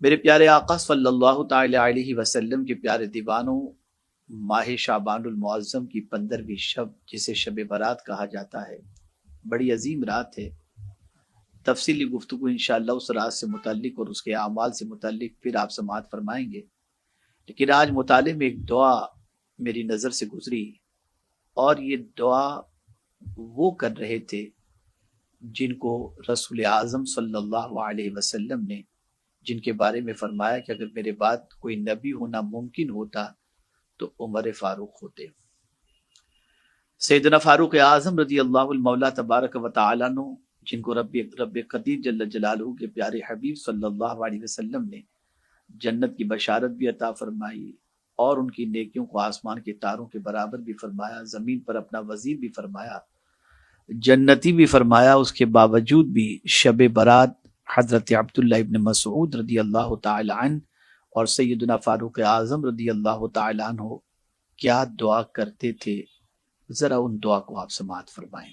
میرے پیارے آقا صلی اللہ تعالی علیہ وسلم کے پیارے دیوانوں، ماہ شعبان المعظم کی 15ویں شب جسے شب برات کہا جاتا ہے، بڑی عظیم رات ہے۔ تفصیلی گفتگو انشاءاللہ اس رات سے متعلق اور اس کے اعمال سے متعلق پھر آپ سماعت فرمائیں گے، لیکن آج مطالعے میں ایک دعا میری نظر سے گزری، اور یہ دعا وہ کر رہے تھے جن کو رسول اعظم صلی اللہ علیہ وسلم نے، جن کے بارے میں فرمایا کہ اگر میرے بعد کوئی نبی ہونا ممکن ہوتا تو عمر فاروق ہوتے۔ سیدنا فاروق اعظم رضی اللہ المولا تبارک و تعالیٰ عنہ، جن کو رب قدیر جل جلالہ کے پیارے حبیب صلی اللہ علیہ وسلم نے جنت کی بشارت بھی عطا فرمائی اور ان کی نیکیوں کو آسمان کے تاروں کے برابر بھی فرمایا، زمین پر اپنا وزیر بھی فرمایا، جنتی بھی فرمایا، اس کے باوجود بھی شب برات حضرت عبداللہ ابن مسعود رضی اللہ تعالی عنہ اور سیدنا فاروق اعظم رضی اللہ تعالی عنہ کیا دعا کرتے تھے، ذرا ان دعا کو آپ سماعت فرمائیں۔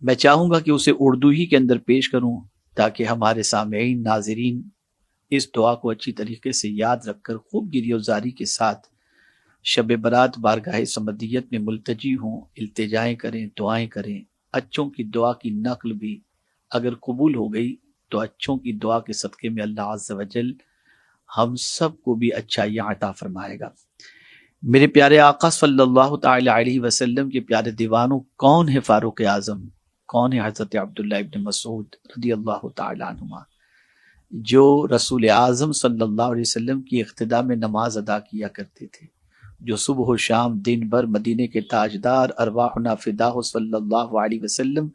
میں چاہوں گا کہ اسے اردو ہی کے اندر پیش کروں تاکہ ہمارے سامعین ناظرین اس دعا کو اچھی طریقے سے یاد رکھ کر خوب گریہ وزاری کے ساتھ شب برات بارگاہ صمدیت میں ملتجی ہوں، التجائیں کریں، دعائیں کریں۔ اچھوں کی دعا کی نقل بھی اگر قبول ہو گئی تو اچھوں کی دعا کے صدقے میں اللہ عز و جل ہم سب کو بھی اچھائیاں عطا فرمائے گا۔ میرے پیارے آقا صلی اللہ تعالی علیہ وسلم کے پیارے دیوانوں، کون ہے فاروق اعظم؟ کون ہے حضرت عبداللہ ابن مسعود رضی اللہ تعالی عنہما، جو رسول اعظم صلی اللہ علیہ وسلم کی اقتداء میں نماز ادا کیا کرتے تھے، جو صبح و شام دن بھر مدینے کے تاجدار ارواحنا فداہ صلی اللہ علیہ وسلم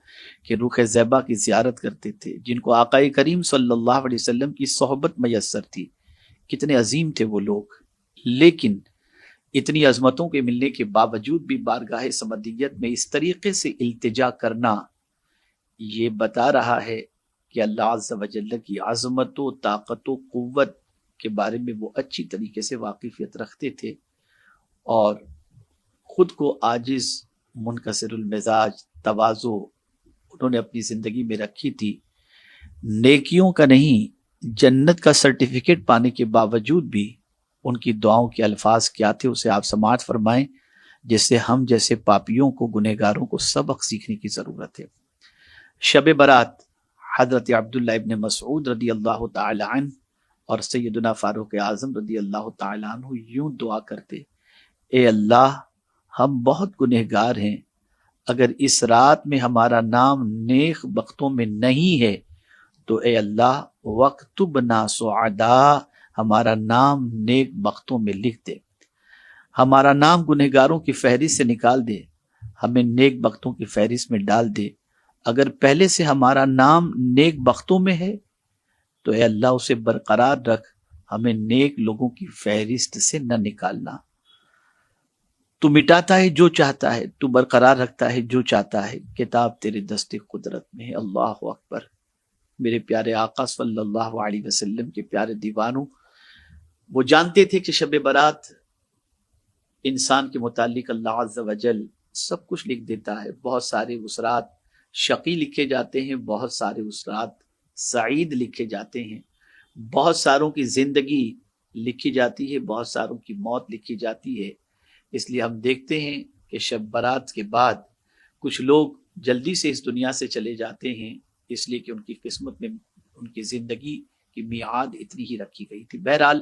کے روح زیبہ کی زیارت کرتے تھے، جن کو آقا کریم صلی اللہ علیہ وسلم کی صحبت میسر تھی۔ کتنے عظیم تھے وہ لوگ، لیکن اتنی عظمتوں کے ملنے کے باوجود بھی بارگاہ صمدیت میں اس طریقے سے التجا کرنا یہ بتا رہا ہے کہ اللہ عز و جل کی عظمت و طاقت و قوت کے بارے میں وہ اچھی طریقے سے واقفیت رکھتے تھے اور خود کو عاجز، منکسر المزاج، تواضع انہوں نے اپنی زندگی میں رکھی تھی۔ نیکیوں کا نہیں، جنت کا سرٹیفکیٹ پانے کے باوجود بھی ان کی دعاؤں کے الفاظ کیا تھے، اسے آپ سماعت فرمائیں، جس سے ہم جیسے پاپیوں کو، گنہگاروں کو سبق سیکھنے کی ضرورت ہے۔ شب برات حضرت عبداللہ ابن مسعود رضی اللہ تعالی عنہ اور سیدنا فاروق اعظم رضی اللہ تعالی عنہ یوں دعا کرتے، اے اللہ، ہم بہت گنہگار ہیں، اگر اس رات میں ہمارا نام نیک بختوں میں نہیں ہے تو اے اللہ وَاکْتُبْنَا سُعَدَاء، ہمارا نام نیک بختوں میں لکھ دے، ہمارا نام گنہگاروں کی فہرست سے نکال دے، ہمیں نیک بختوں کی فہرست میں ڈال دے۔ اگر پہلے سے ہمارا نام نیک بختوں میں ہے تو اے اللہ اسے برقرار رکھ، ہمیں نیک لوگوں کی فہرست سے نہ نکالنا۔ تو مٹاتا ہے جو چاہتا ہے، تو برقرار رکھتا ہے جو چاہتا ہے، کتاب تیرے دست قدرت میں ہے۔ اللہ اکبر۔ میرے پیارے آقا صلی اللہ علیہ وسلم کے پیارے دیوانوں، وہ جانتے تھے کہ شب برات انسان کے متعلق اللہ عز و جل سب کچھ لکھ دیتا ہے۔ بہت سارے اسرات شقی لکھے جاتے ہیں، بہت سارے اسرات سعید لکھے جاتے ہیں، بہت ساروں کی زندگی لکھی جاتی ہے، بہت ساروں کی موت لکھی جاتی ہے۔ اس لیے ہم دیکھتے ہیں کہ شب برات کے بعد کچھ لوگ جلدی سے اس دنیا سے چلے جاتے ہیں، اس لیے کہ ان کی قسمت میں ان کی زندگی کی میعاد اتنی ہی رکھی گئی تھی۔ بہرحال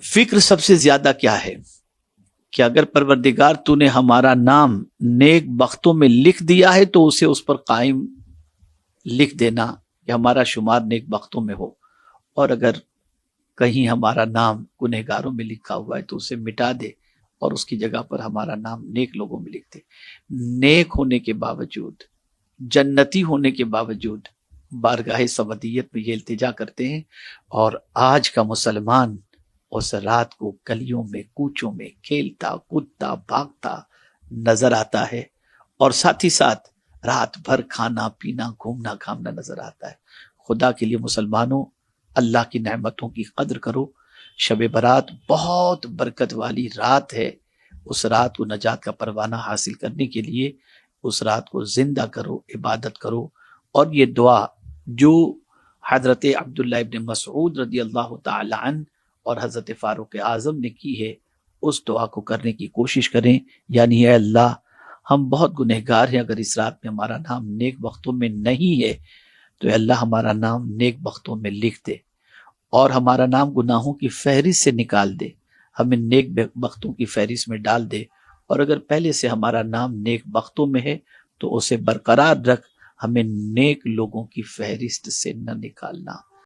فکر سب سے زیادہ کیا ہے کہ اگر پروردگار تو نے ہمارا نام نیک بختوں میں لکھ دیا ہے تو اسے اس پر قائم لکھ دینا کہ ہمارا شمار نیک بختوں میں ہو، اور اگر کہیں ہمارا نام گنہگاروں میں لکھا ہوا ہے تو اسے مٹا دے اور اس کی جگہ پر ہمارا نام نیک لوگوں میں لکھ دے۔ نیک ہونے کے باوجود، جنتی ہونے کے باوجود بارگاہ صمدیت میں یہ التجا کرتے ہیں، اور آج کا مسلمان اس رات کو گلیوں میں، کوچوں میں کھیلتا کودتا بھاگتا نظر آتا ہے، اور ساتھ ہی ساتھ رات بھر کھانا پینا گھومنا گھامنا نظر آتا ہے۔ خدا کے لیے مسلمانوں، اللہ کی نعمتوں کی قدر کرو۔ شب برات بہت برکت والی رات ہے، اس رات کو نجات کا پروانہ حاصل کرنے کے لیے اس رات کو زندہ کرو، عبادت کرو، اور یہ دعا جو حضرت عبداللہ ابن مسعود رضی اللہ تعالی عنہ اور حضرت فاروق اعظم نے کی ہے، اس دعا کو کرنے کی کوشش کریں، یعنی اے اللہ ہم بہت گنہگار ہیں، اگر اس رات میں ہمارا نام نیک بختوں میں نہیں ہے تو اے اللہ ہمارا نام نیک بختوں میں لکھ دے، اور ہمارا نام گناہوں کی فہرست سے نکال دے، ہمیں نیک بختوں کی فہرست میں ڈال دے، اور اگر پہلے سے ہمارا نام نیک بختوں میں ہے تو اسے برقرار رکھ، ہمیں نیک لوگوں کی فہرست سے نہ نکالنا۔